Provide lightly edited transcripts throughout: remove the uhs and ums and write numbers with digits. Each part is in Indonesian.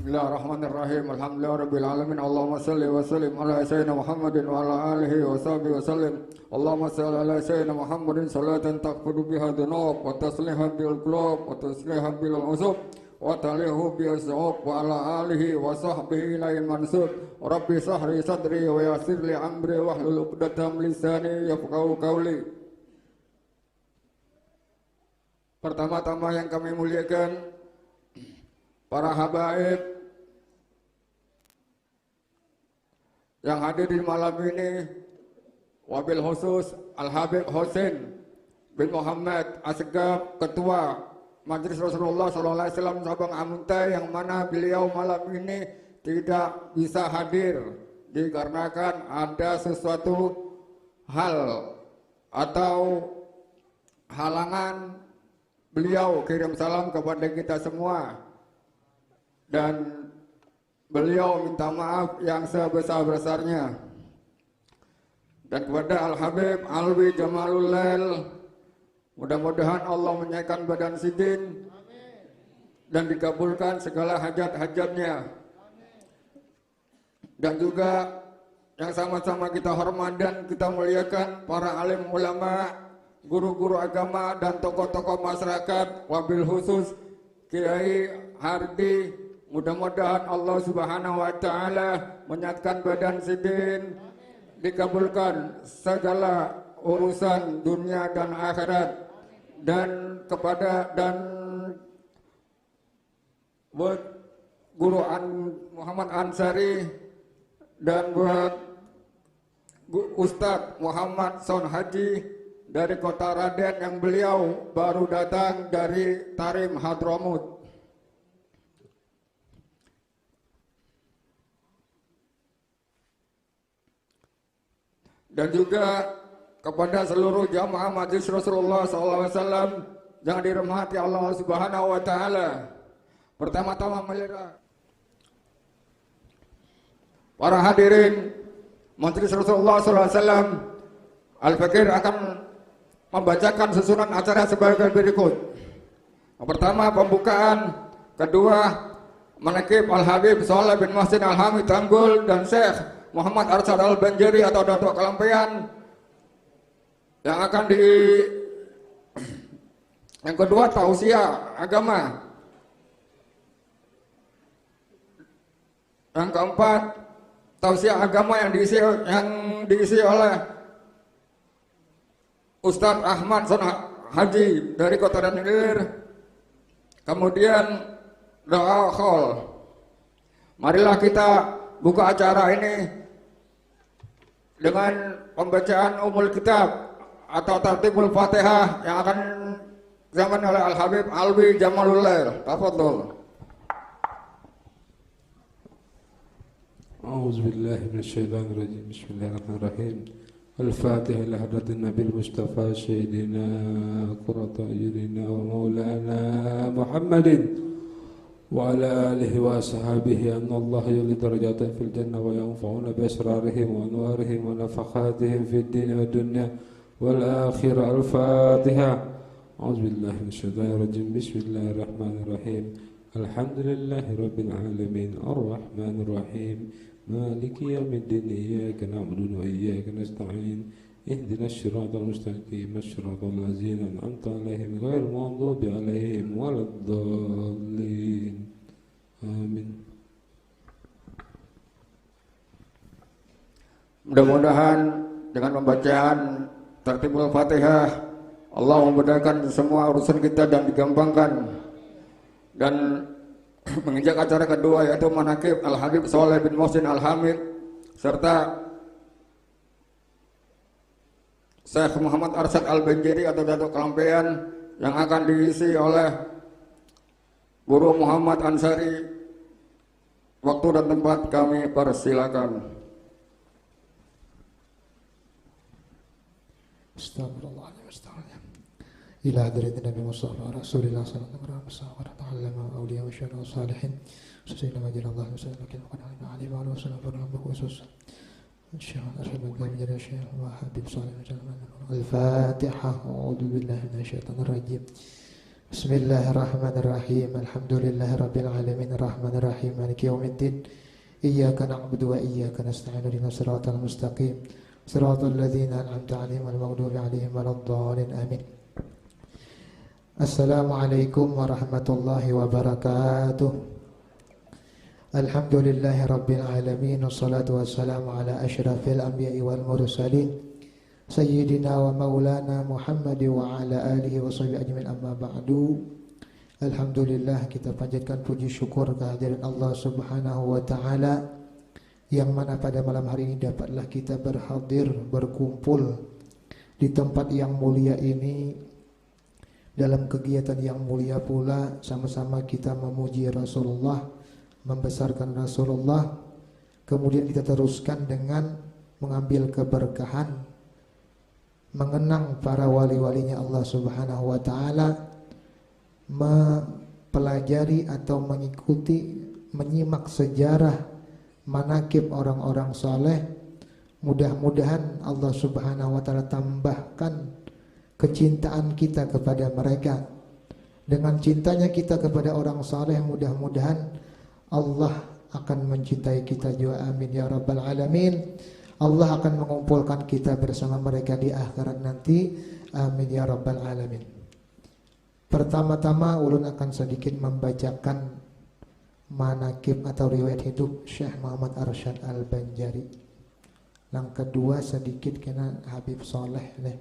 Bismillahirrahmanirrahim. Alhamdulillahirabbil alamin. Allahumma shalli wa sallim ala sayyidina Muhammadin wa ala alihi wa sahbihi wa sallim. Allahumma shalli ala sayyidina Muhammadin salatan taqfudu biha dhunub wa tasliha bil qulub wa tasliha bil usub wa talihu bi as'ab wa ala alihi wa sahbihi ilayil mansub. Rabbi sahri sadri wa yassir li amri wahlul 'uqdatam lisani yafqahu qawli. Pertama-tama yang kami muliakan para habaib yang hadir di malam ini, wabil khusus Al-Habib Husain bin Muhammad Asgaf, Ketua Majelis Rasulullah SAW Sabang Amuntai, yang mana beliau malam ini tidak bisa hadir dikarenakan ada sesuatu hal atau halangan. Beliau kirim salam kepada kita semua dan beliau minta maaf yang sebesar-besarnya. Dan kepada Al-Habib Alwi Jamalul Lail, mudah-mudahan Allah menyaikan badan sidin dan dikabulkan segala hajat-hajatnya. Dan juga yang sama-sama kita hormat dan kita muliakan para alim ulama, guru-guru agama dan tokoh-tokoh masyarakat, wabil khusus Kiai Hardi. Mudah-mudahan Allah Subhanahu wa taala menyatakan badan sidin, dikabulkan segala urusan dunia dan akhirat. Dan kepada buat Guru Muhammad Ansari dan buat Ustadz Muhammad Son Haji dari kota Raden yang beliau baru datang dari Tarim Hadramut. Dan juga kepada seluruh jamaah Majelis Rasulullah SAW yang dirahmati Allah Subhanahu wa taala. Pertama-tama melihat para hadirin Majelis Rasulullah SAW, Al-Fakir akan membacakan susunan acara sebagai berikut. Yang pertama pembukaan, kedua Manaqib Al-Habib Shalih bin Muhsin Al-Hamid Tanggul dan Syekh Muhammad Arsyad Al-Banjari atau Datuk Kelampian yang akan yang kedua tausiah agama, yang keempat tausiah agama yang diisi oleh Ustadz Ahmad Son Haji dari Kota Randir. Kemudian doa khol. Marilah kita buka acara ini dengan pembacaan Ummul Kitab atau Tartibul Fatihah yang akan disampaikan oleh Al-Habib Alwi Jamalul Lail. Tafadhol. A'udzubillahi minasyaitonirrajim. Bismillahirrahmanirrahim. الفاتحة إلى حضرة النبي المصطفى سيدنا قرة أعيننا ومولانا محمد وعلى آله وأصحابه أن الله يولي درجات في الجنة وينفعون بأسرارهم وأنوارهم ونفخاتهم في الدين والدنيا والآخرة. الفاتحة. أعوذ بالله من الشيطان الرجيم. بسم الله الرحمن الرحيم. الحمد لله رب العالمين الرحمن الرحيم مالك يوم الدين إياك نعبد وإياك نستعين اهدنا الصراط المستقيم صراط الذين أنعمت عليهم غير المغضوب عليهم ولا الضالين آمين. Mudah-mudahan dengan pembacaan Tartibul Fatihah Allah memudahkan semua urusan kita dan digampangkan. Dan menginjak acara kedua yaitu Manaqib Al-Habib Shalih bin Muhsin Al-Hamid serta Syekh Muhammad Arsyad Al-Banjari atau Datuk Kelampian yang akan diisi oleh Guru Muhammad Ansari. Waktu dan tempat kami persilakan. Astagfirullahaladzim. إلى حضرة النبي مصطفى رسول الله صلى الله عليه وسلم ونتعلم أولياء والشهداء والصالحين سيدنا مجد الله وسلم لكن وقد عليه وعلى وسلم فرحمه وسلم الشيخ أشهد أن لا إله إلا الشيخ وحبيب صالح وسلم. الفاتحة. أعوذ بالله من الشيطان الرجيم. Bismillahirrahmanirrahim. Alhamdulillahirabbil alamin arrahmanirrahim maliki yaumiddin. Iyyaka na'budu wa iyyaka nasta'in ihdinas siratal mustaqim. Siratal ladzina an'amta 'alaihim ghairil maghdubi 'alaihim waladdallin. Amin. Assalamualaikum warahmatullahi wabarakatuh. Alhamdulillahirabbil alamin wassalatu wassalamu ala asyrafil anbiya'i wal mursalin Sayyidina wa maulana Muhammad wa ala alihi wa sahbihi ajma'in, amma ba'du. Alhamdulillah, kita panjatkan puji syukur kehadiran Allah Subhanahu wa taala yang mana pada malam hari ini dapatlah kita berhadir, berkumpul di tempat yang mulia ini dalam kegiatan yang mulia pula, sama-sama kita memuji Rasulullah, membesarkan Rasulullah. Kemudian kita teruskan dengan mengambil keberkahan, mengenang para wali-walinya Allah Subhanahu wa taala, mempelajari atau mengikuti, menyimak sejarah manaqib orang-orang saleh. Mudah-mudahan Allah Subhanahu wa taala tambahkan kecintaan kita kepada mereka. Dengan cintanya kita kepada orang saleh, mudah-mudahan Allah akan mencintai kita juga. Amin ya rabbal alamin. Allah akan mengumpulkan kita bersama mereka di akhirat nanti. Amin ya rabbal alamin. Pertama-tama ulun akan sedikit membacakan manaqib atau riwayat hidup Syekh Muhammad Arsyad Al-Banjari. Yang kedua sedikit kena Habib Soleh leh.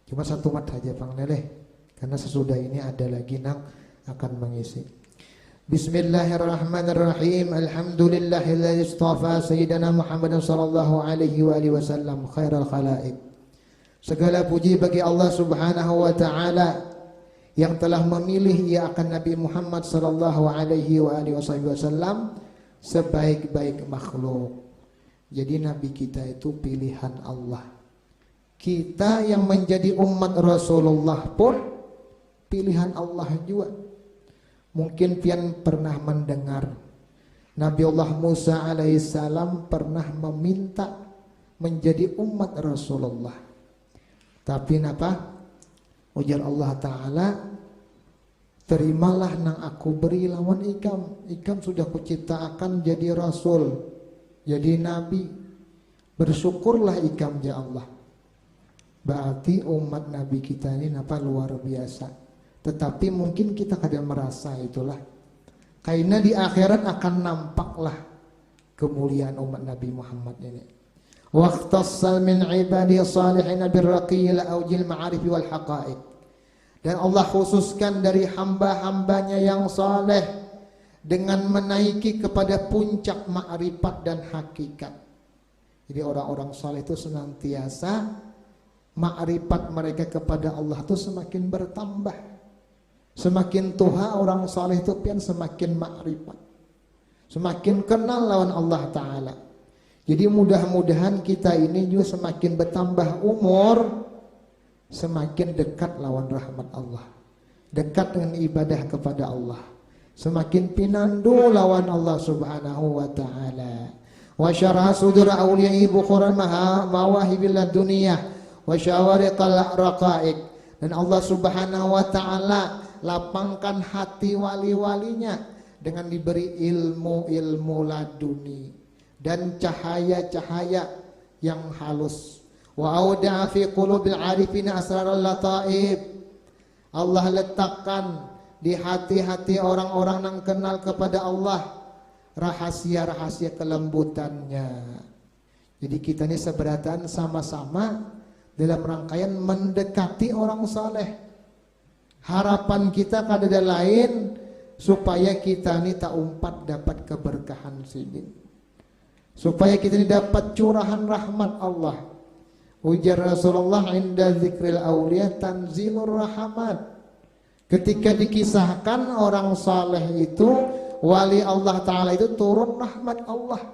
Cuma satu mat saja Bang Leleh, karena sesudah ini ada lagi yang akan mengisi. Bismillahirrahmanirrahim. Alhamdulillahilladzi istafa sayyidina Muhammadan sallallahu alaihi wa alihi wasallam khairal khalaiq. Segala puji bagi Allah Subhanahu wa taala yang telah memilih ia akan Nabi Muhammad sallallahu alaihi wa alihi wasallam sebaik-baik makhluk. Jadi Nabi kita itu pilihan Allah. Kita yang menjadi umat Rasulullah pun pilihan Allah juga. Mungkin pian pernah mendengar Nabiullah Musa alaihissalam pernah meminta menjadi umat Rasulullah. Tapi napa? Ujar Allah Ta'ala, terimalah nang aku beri lawan ikam. Ikam sudah kuciptakan jadi Rasul, jadi Nabi. Bersyukurlah ikam ya Allah. Berarti umat Nabi kita ini napa luar biasa. Tetapi mungkin kita kadang merasa itulah, karena di akhirat akan nampaklah kemuliaan umat Nabi Muhammad ini. Waqtassal min ibadi salihin birraqiyil aujil ma'arifi wal haqaiq. Dan Allah khususkan dari hamba-hambanya yang saleh dengan menaiki kepada puncak ma'rifat dan hakikat. Jadi orang-orang saleh itu senantiasa ma'rifat mereka kepada Allah itu semakin bertambah. Semakin tua orang saleh itu pian semakin makrifat, semakin kenal lawan Allah Ta'ala. Jadi mudah-mudahan kita ini juga semakin bertambah umur, semakin dekat lawan rahmat Allah, dekat dengan ibadah kepada Allah, semakin pinandu lawan Allah Subhanahu wa Ta'ala. Wa syarah sudur awliya'i bukhuran mawahibil dunia wa syawariqal raqaiq. Dan Allah Subhanahu wa Ta'ala lapangkan hati wali-walinya dengan diberi ilmu-ilmu laduni dan cahaya-cahaya yang halus. Wa auda'a fi qulubil arifina asraral lataif. Allah letakkan di hati-hati orang-orang yang kenal kepada Allah rahasia-rahasia kelembutannya. Jadi kita ini seberatan sama-sama dalam rangkaian mendekati orang saleh. Harapan kita kada lain supaya kita ini tak umpat dapat keberkahan sini, supaya kita ini dapat curahan rahmat Allah. Ujar Rasulullah, inda zikril awliya tanzilur rahmat. Ketika dikisahkan orang saleh itu, wali Allah Ta'ala itu turun rahmat Allah.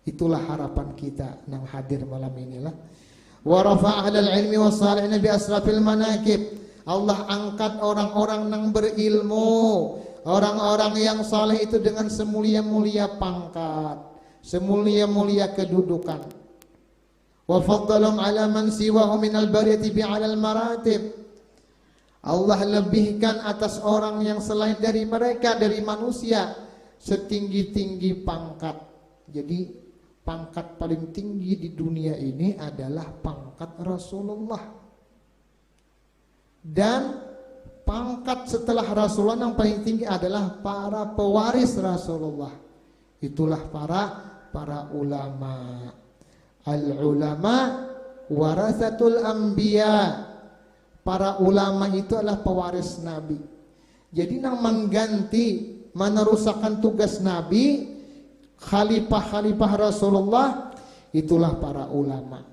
Itulah harapan kita yang hadir malam inilah. Wa rafa'a ahlal ilmi wa salihin bi asrafil manaqib. Allah angkat orang-orang yang berilmu, orang-orang yang saleh itu dengan semulia-mulia pangkat, semulia-mulia kedudukan. Wa faddalahum ala man siwahu minal bariyati bi'alal maratib. Allah lebihkan atas orang yang selain dari mereka, dari manusia, setinggi-tinggi pangkat. Jadi pangkat paling tinggi di dunia ini adalah pangkat Rasulullah. Dan pangkat setelah Rasulullah yang paling tinggi adalah para pewaris Rasulullah. Itulah para ulama. Al-ulama warasatul anbiya. Para ulama itu adalah pewaris Nabi. Jadi yang mengganti, meneruskan tugas Nabi, khalifah-khalifah Rasulullah, itulah para ulama.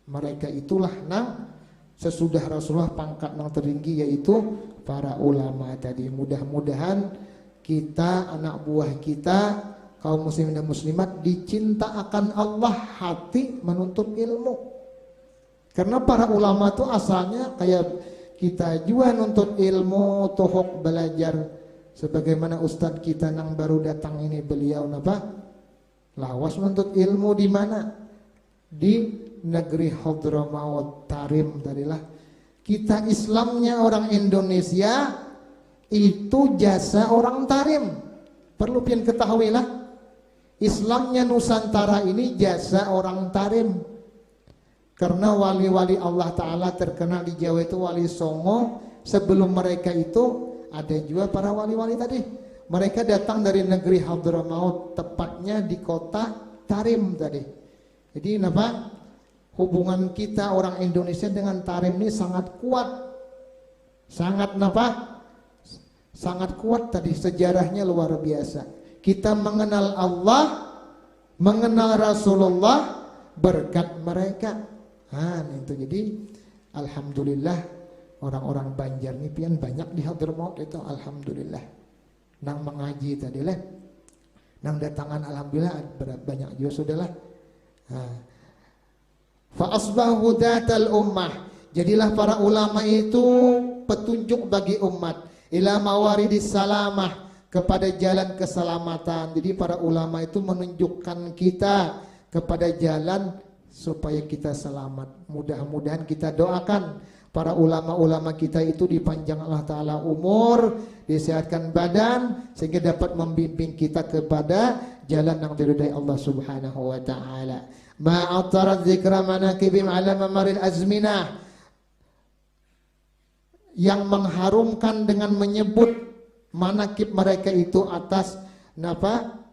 Mereka itulah sesudah Rasulullah pangkat yang tertinggi, yaitu para ulama tadi. Mudah-mudahan kita, anak buah kita, kaum muslimin dan muslimat, dicinta akan Allah hati menuntut ilmu. Karena para ulama itu asalnya kayak kita juga nuntut ilmu, tohok belajar. Sebagaimana ustadz kita yang baru datang ini, beliau lawas menuntut ilmu di mana? Di negeri Hadramaut, Tarim tadilah. Kita Islamnya orang Indonesia itu jasa orang Tarim. Perlu pian ketahuilah, Islamnya Nusantara ini jasa orang Tarim. Karena wali-wali Allah Ta'ala terkenal di Jawa itu wali Songo. Sebelum mereka itu ada juga para wali-wali tadi. Mereka datang dari negeri Hadramaut, tepatnya di kota Tarim tadi. Jadi hubungan kita orang Indonesia dengan Tarim ini sangat kuat. Sangat sangat kuat tadi, sejarahnya luar biasa. Kita mengenal Allah, mengenal Rasulullah berkat mereka. Itu jadi alhamdulillah orang-orang Banjar ini pian banyak di Hadramaut itu, alhamdulillah. Nang mengaji tadi lah, nang datangan alhamdulillah banyak juga sudahlah. Fa asbahu datal ummah. Jadilah para ulama itu petunjuk bagi umat, ila mawaridis salamah, kepada jalan keselamatan. Jadi para ulama itu menunjukkan kita kepada jalan supaya kita selamat. Mudah-mudahan kita doakan para ulama-ulama kita itu dipanjang Allah Ta'ala umur, disehatkan badan, sehingga dapat membimbing kita kepada jalan yang diridai Allah Subhanahu wa Ta'ala. Ma'atarat zikra manakibim ala mamaril azminah, yang mengharumkan dengan menyebut manakib mereka itu atas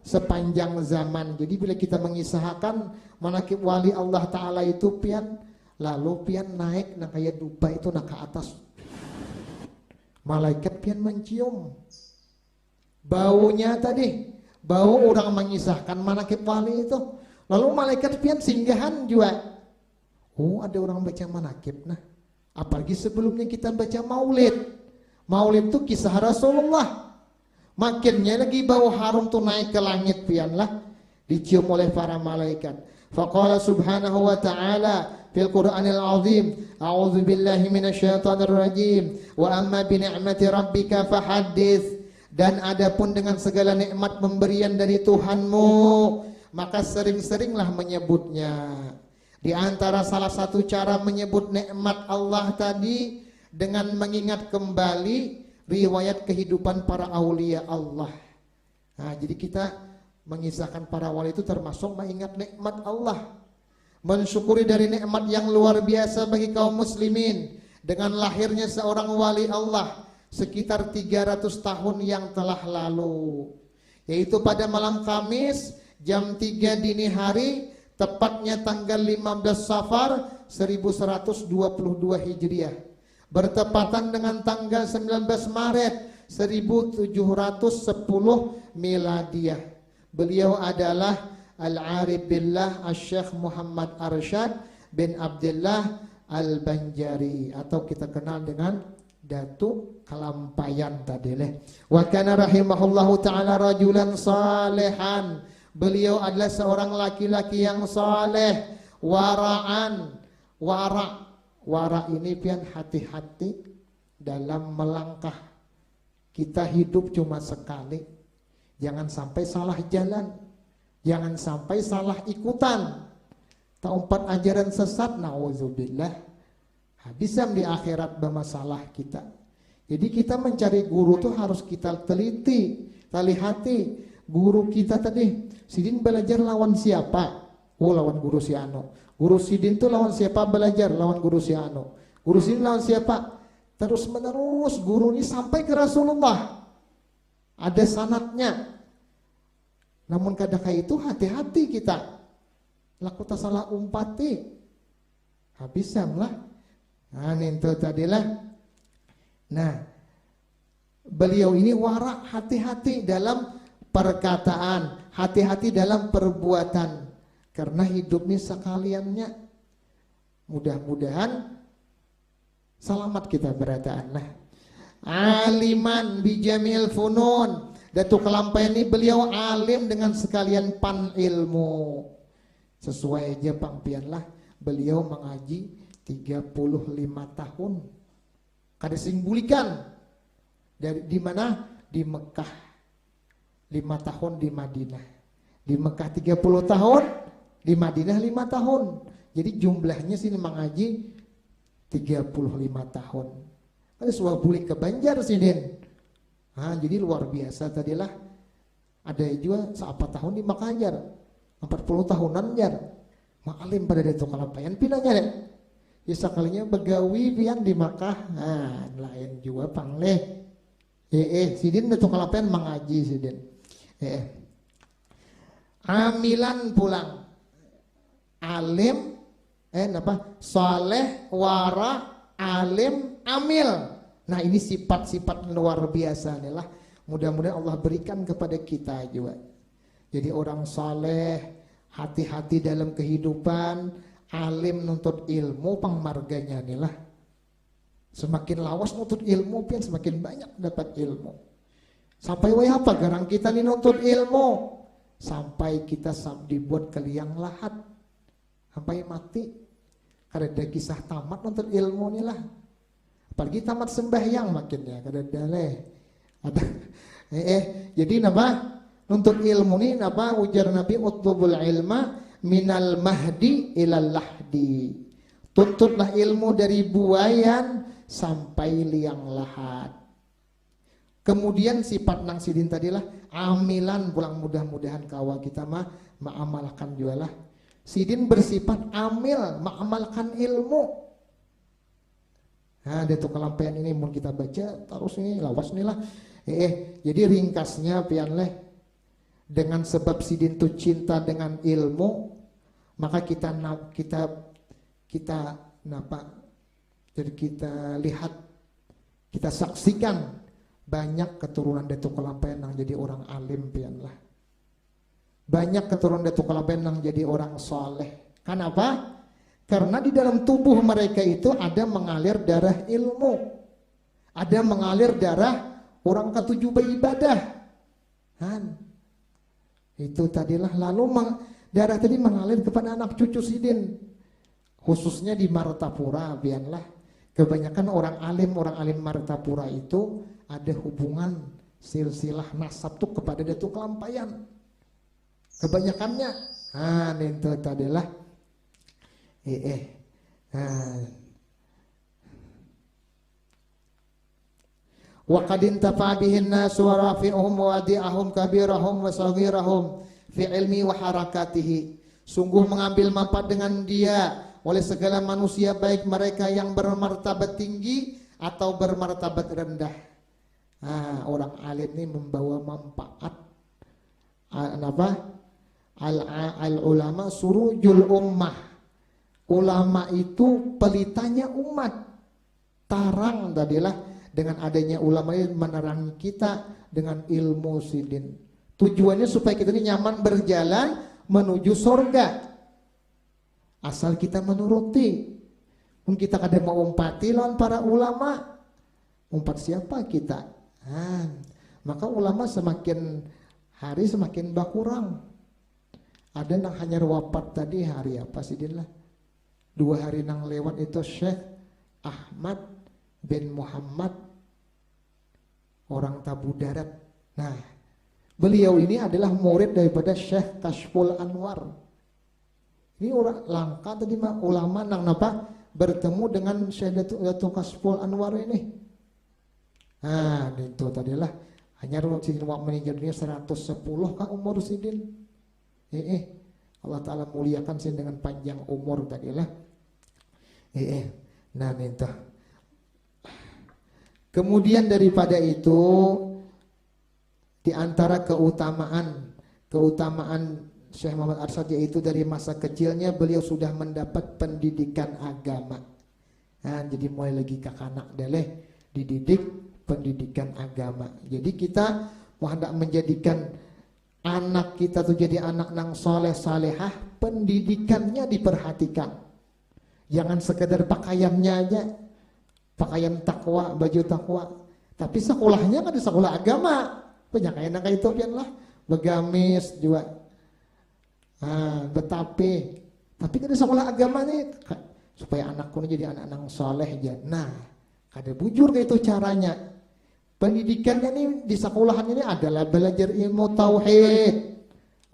sepanjang zaman. Jadi bila kita mengisahkan manakib wali Allah Ta'ala itu pian, lalu pian naik kayak dupa itu ke atas, malaikat pian mencium baunya tadi, bau orang mengisahkan manakib wali itu, lalu malaikat pian singgahan juga. Ada orang baca manakib. Apalagi sebelumnya kita baca maulid. Maulid itu kisah Rasulullah. Makinnya lagi bau harum tuh naik ke langit pianlah, dicium oleh para malaikat. Faqala subhanahu wa ta'ala fil Qur'anil azim, a'udzu billahi minasyaitonir rajim, wa amma bi ni'mati rabbika fahaddits. Dan adapun dengan segala nikmat pemberian dari Tuhanmu, maka sering-seringlah menyebutnya. Di antara salah satu cara menyebut nikmat Allah tadi dengan mengingat kembali riwayat kehidupan para aulia Allah. Jadi kita mengisahkan para wali itu termasuk mengingat nikmat Allah, mensyukuri dari nikmat yang luar biasa bagi kaum muslimin dengan lahirnya seorang wali Allah sekitar 300 tahun yang telah lalu, yaitu pada malam Kamis jam 3 dini hari, tepatnya tanggal 15 Safar 1122 Hijriah, bertepatan dengan tanggal 19 Maret 1710 Miladiyah. Beliau adalah Al-Arif Billah Al-Syekh Muhammad Arsyad bin Abdullah Al-Banjari, atau kita kenal dengan Datuk Kalampayan tadi leh. Wa kana rahimahullahu ta'ala rajulan salihan. Beliau adalah seorang laki-laki yang saleh, wara'an. Wara ini pian hati-hati dalam melangkah. Kita hidup cuma sekali. Jangan sampai salah jalan, jangan sampai salah ikutan. Taumpat ajaran sesat, na'udzubillah, habisam di akhirat bermasalah kita. Jadi kita mencari guru tuh harus kita teliti, hati. Guru kita tadi, Sidin belajar lawan siapa? Oh, lawan guru si Ano. Guru Sidin tuh lawan siapa belajar? Lawan guru si Ano. Guru Sidin lawan siapa? Terus menerus guru ini sampai ke Rasulullah. Ada sanadnya. Namun kadang itu hati-hati kita. Laku tak salah umpati. Habisan lah. Nah, itu tadilah. Nah, beliau ini warak, hati-hati dalam perkataan, hati-hati dalam perbuatan, karena hidup ini sekaliannya. Mudah-mudahan selamat kita berataan. Nah, aliman bijamil funun. Datuk Kelampaian ini beliau alim dengan sekalian pan ilmu. Sesuai aja pangpian lah, beliau mengaji 35 tahun. Kada singbulikan. Di mana? Di Mekah 5 tahun, di Madinah. Di Mekah 30 tahun, di Madinah 5 tahun. Jadi jumlahnya sini mengaji 35 tahun. Ada sebuah bulik ke Banjar sini. Nah, jadi luar biasa tadilah. Ada juga seapa tahun di Makajar, 40 tahunan jar. Ma'alim pada Datuk Kelampaian pinanya deh. Ya sekalinya begawi pian di Makkah. Nah, lain juga pangleh. Sidin Datuk Kelampaian mengaji Sidin. Amilan pulang. Alim soleh, wara, alim, amil. Nah, ini sifat-sifat luar biasa nih lah. Mudah-mudahan Allah berikan kepada kita juga. Jadi orang soleh, hati-hati dalam kehidupan, alim nuntut ilmu, pangmarganya nih lah. Semakin lawas nuntut ilmu, pian semakin banyak dapat ilmu. Sampai wah apa garang kita nih nuntut ilmu, sampai kita dibuat ke liang lahat, sampai mati. Karena ada kisah tamat nuntut ilmu nih lah. Apalagi tamat sembahyang makinnya kada daleh. Ada jadi napa? Nuntut ilmu nih napa ujar Nabi utlubul ilma minal mahdi ilal lahdi. Tuntutlah ilmu dari buayan sampai liang lahat. Kemudian sifat nang Sidin tadilah amilan, pulang mudah-mudahan kawa kita mengamalkan jualah. Sidin bersifat amil, mengamalkan ilmu. Nah, Datuk Kelampaian ini mau kita baca terus ini lawas nih lah. Jadi ringkasnya pian leh, dengan sebab Sidin tuh cinta dengan ilmu, maka kita jadi kita lihat, kita saksikan banyak keturunan Datuk Kelampaian yang jadi orang alim pian lah. Banyak keturunan Datuk Kelampaian yang jadi orang soleh. Kenapa? Karena di dalam tubuh mereka itu ada mengalir darah ilmu, ada mengalir darah orang ketujuh beribadah. Itu tadilah. Lalu darah tadi mengalir kepada anak cucu Sidin, khususnya di Martapura biarlah. Kebanyakan orang alim Martapura itu ada hubungan silsilah nasab tuh kepada Datuk Kelampaian. Kebanyakannya. Itu tadilah. Wa qad intafa bihin nas wa rafi'uhum wa wadi'ahum kabirahum wa saghirahum fi ilmi wa harakatihi. Sungguh mengambil manfaat dengan dia oleh segala manusia, baik mereka yang bermartabat tinggi atau bermartabat rendah. Orang alim ini membawa manfaat. Al ulama surujul ummah. Ulama itu pelitanya umat. Tarang tadilah, dengan adanya ulama ini menerangi kita dengan ilmu Sidin. Tujuannya supaya kita ini nyaman berjalan menuju surga. Asal kita menuruti. Mungkin kita kadang mau umpati lawan para ulama. Umpat siapa kita? Maka ulama semakin hari semakin berkurang. Ada yang hanya wafat tadi hari apa Sidin lah? 2 hari nang lewat itu Syekh Ahmad bin Muhammad, orang Tabu Darat. Nah, beliau ini adalah murid daripada Syekh Kashful Anwar. Ini orang langka tadi ulama nang bertemu dengan Syekh Datuk Kashful Anwar ini. Nah, itu tadilah hanya Sidin mau meninggal dunia 110 kah umur Sidin. Allah Ta'ala muliakan Sidin dengan panjang umur tadilah. Nah, itu. Kemudian daripada itu, di antara keutamaan Syekh Muhammad Arsyad yaitu dari masa kecilnya beliau sudah mendapat pendidikan agama. Nah, jadi mulai lagi kakanak deleh dididik pendidikan agama. Jadi kita mau hendak menjadikan anak kita tuh jadi anak nang soleh salehah, pendidikannya diperhatikan. Jangan sekedar pakaiannya aja, pakaian takwa, baju takwa, tapi sekolahnya kan di sekolah agama. Banyak kayak itu pian lah, begamis juga, betape, tapi kan di sekolah agama nih supaya anakku ini jadi anak-anak soleh aja. Nah, kada bujur kayak itu caranya. Pendidikannya nih di sekolahan ini adalah belajar ilmu tauhid,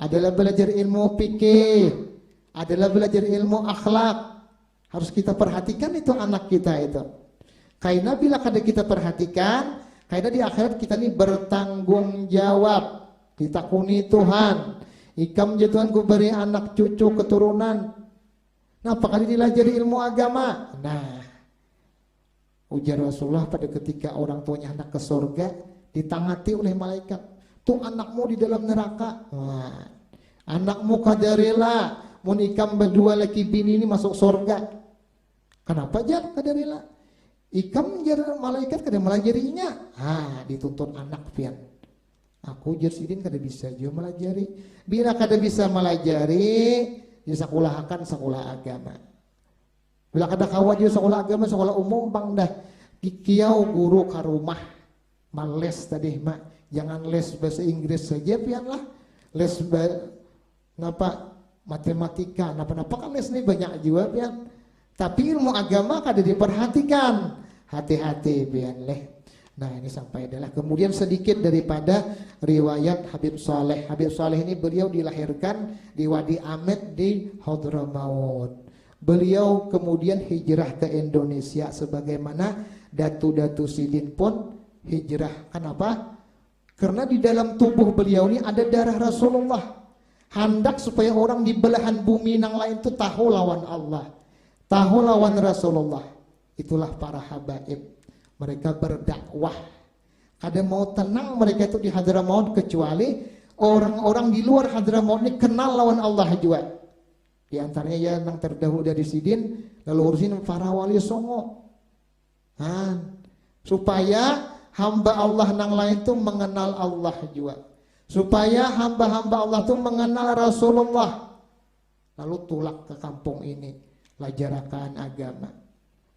adalah belajar ilmu fikih, adalah belajar ilmu akhlak. Harus kita perhatikan itu anak kita itu. Karena bila kada kita perhatikan, karena di akhirat kita ini bertanggung jawab, ditakuni Tuhan. Ikam je Tuhan ku beri anak cucu keturunan. Nah, apakah dilajari ilmu agama? Nah, ujar Rasulullah pada ketika orang tuanya hendak ke surga, ditangati oleh malaikat. Tuh anakmu di dalam neraka. Nah, anakmu kada rela mun ikam berdua laki bini ini masuk surga. Kenapa jar kada rela? Ikam jar malaikat kada melajarinya. Dituntut anak pian. Aku jar Sidin kada bisa juga melajari. Bila kada bisa melajari, disekolahkan sekolah agama. Bila kada kawan juga sekolah agama, sekolah umum bang dah. Kikiau guru ke rumah, males tadi mak. Jangan les bahasa Inggris saja pian lah. Les matematika, napa kan les nih banyak juga pian. Tapi ilmu agama kada diperhatikan. Hati-hati pian leh. Nah, ini sampai adalah kemudian sedikit daripada riwayat Habib Saleh. Habib Saleh ini beliau dilahirkan di Wadi Amed di Hadramaut. Beliau kemudian hijrah ke Indonesia sebagaimana Datu-Datu Sidin pun hijrah. Kenapa? Karena di dalam tubuh beliau ini ada darah Rasulullah. Hendak supaya orang di belahan bumi yang lain itu tahu lawan Allah, tahu lawan Rasulullah. Itulah para habaib. Mereka berdakwah. Kada mau tenang mereka itu di Hadramaut kecuali orang-orang di luar Hadramaut ini kenal lawan Allah juga. Di antaranya ya yang terdahulu dari Sidin, lalu urusin para wali songo. Supaya hamba Allah nang lain itu mengenal Allah juga. Supaya hamba-hamba Allah itu mengenal Rasulullah. Lalu tulak ke kampung ini, lajarakan agama.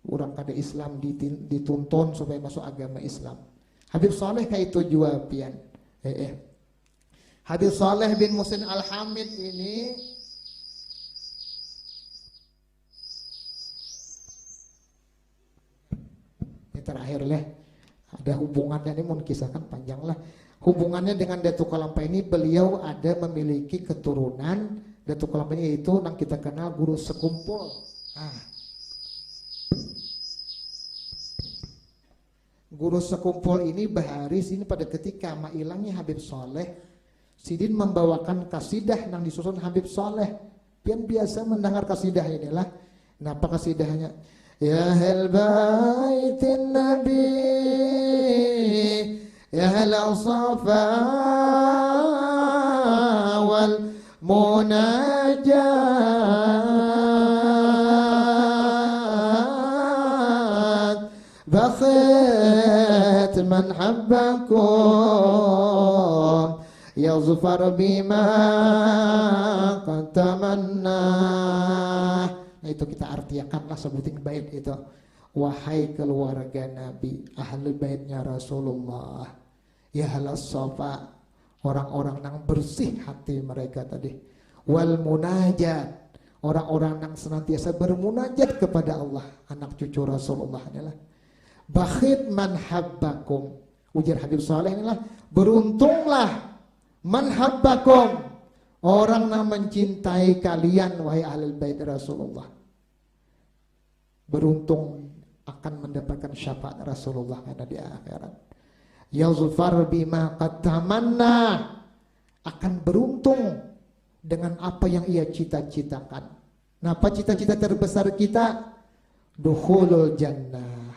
Orang kada Islam dituntun supaya masuk agama Islam. Habib Saleh kayak itu juga pian. Habib Saleh bin Muhsin Al-Hamid ini terakhir lah, ada hubungannya ini mau kisahkan panjang lah. Hubungannya dengan Datuk Kalampa ini, beliau ada memiliki keturunan. Datuk Kalampa ini yaitu yang kita kenal guru sekumpul. Guru sekumpul ini baharis ini pada ketika hilangnya Habib Saleh, Sidin membawakan kasidah yang disusun Habib Saleh. Pian biasa mendengar kasidah inilah. Kenapa kasidahnya? Ya ahl baitin nabi, ya ahl safa wal munajat, bakhit man habbakum yazfar bima qad tamanna. Nah, itu kita artiakanlah sebutin bait itu. Wahai keluarga Nabi, ahli baitnya Rasulullah, ya halas safa, orang-orang yang bersih hati mereka tadi. Wal munajat, orang-orang yang senantiasa bermunajat kepada Allah, anak cucu Rasulullah inilah. Bakhit man habbakum, ujar Habib Saleh inilah, beruntunglah man habbakum, orang yang mencintai kalian wahai ahli bait Rasulullah. Beruntung akan mendapatkan syafaat Rasulullah karena di akhirat. yazfar bima qad tamanna, akan beruntung dengan apa yang ia cita-citakan. Nah, apa cita-cita terbesar kita? Dukhulul jannah,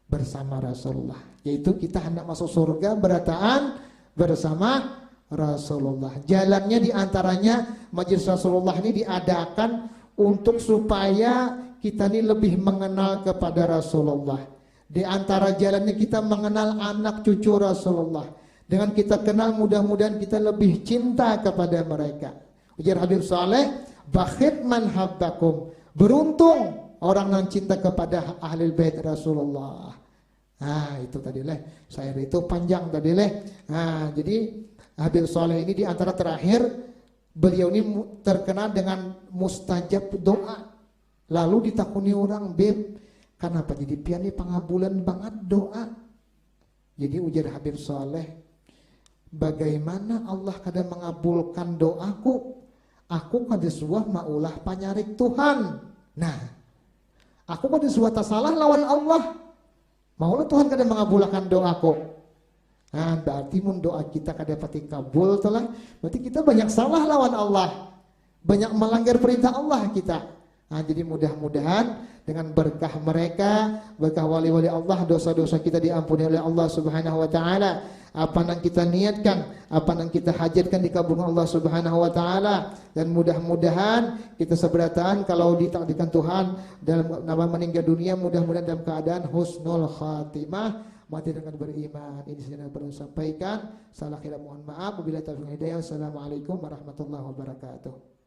bersama Rasulullah, yaitu kita hendak masuk surga berataan bersama Rasulullah. Jalannya diantaranya majelis Rasulullah ini diadakan untuk supaya kita ini lebih mengenal kepada Rasulullah. Di antara jalannya kita mengenal anak cucu Rasulullah. Dengan kita kenal, mudah-mudahan kita lebih cinta kepada mereka. Ujar Habib Saleh, bakhit man habbakum, beruntung orang yang cinta kepada ahli bait Rasulullah. Nah, itu tadi leh. Saya itu panjang tadi leh. Nah, jadi Habib Saleh ini di antara terakhir, beliau ini terkenal dengan mustajab doa. Lalu ditakuni orang, Bib, kenapa jadi piani pengabulan banget doa? Jadi ujar Habib Saleh, bagaimana Allah kadang mengabulkan doaku? Aku kada suah maulah panyarik Tuhan. Nah, aku kada suah salah lawan Allah. Maulah Tuhan kada mengabulkan doaku. Nah, berarti mun doa kita kada pati kabul telah, berarti kita banyak salah lawan Allah. Banyak melanggar perintah Allah kita. Nah, jadi mudah-mudahan dengan berkah mereka, berkah wali-wali Allah, dosa-dosa kita diampuni oleh Allah Subhanahu wa taala. Apa yang kita niatkan, apa yang kita hajatkan dikabulkan Allah Subhanahu wa taala, dan mudah-mudahan kita seberataan kalau ditakdirkan Tuhan dalam nama meninggal dunia, mudah-mudahan dalam keadaan husnul khatimah, mati dengan beriman. Ini saja yang perlu sampaikan. Salah kira mohon maaf. Wabillahi taufiq wal hidayah. Wassalamualaikum warahmatullahi wabarakatuh.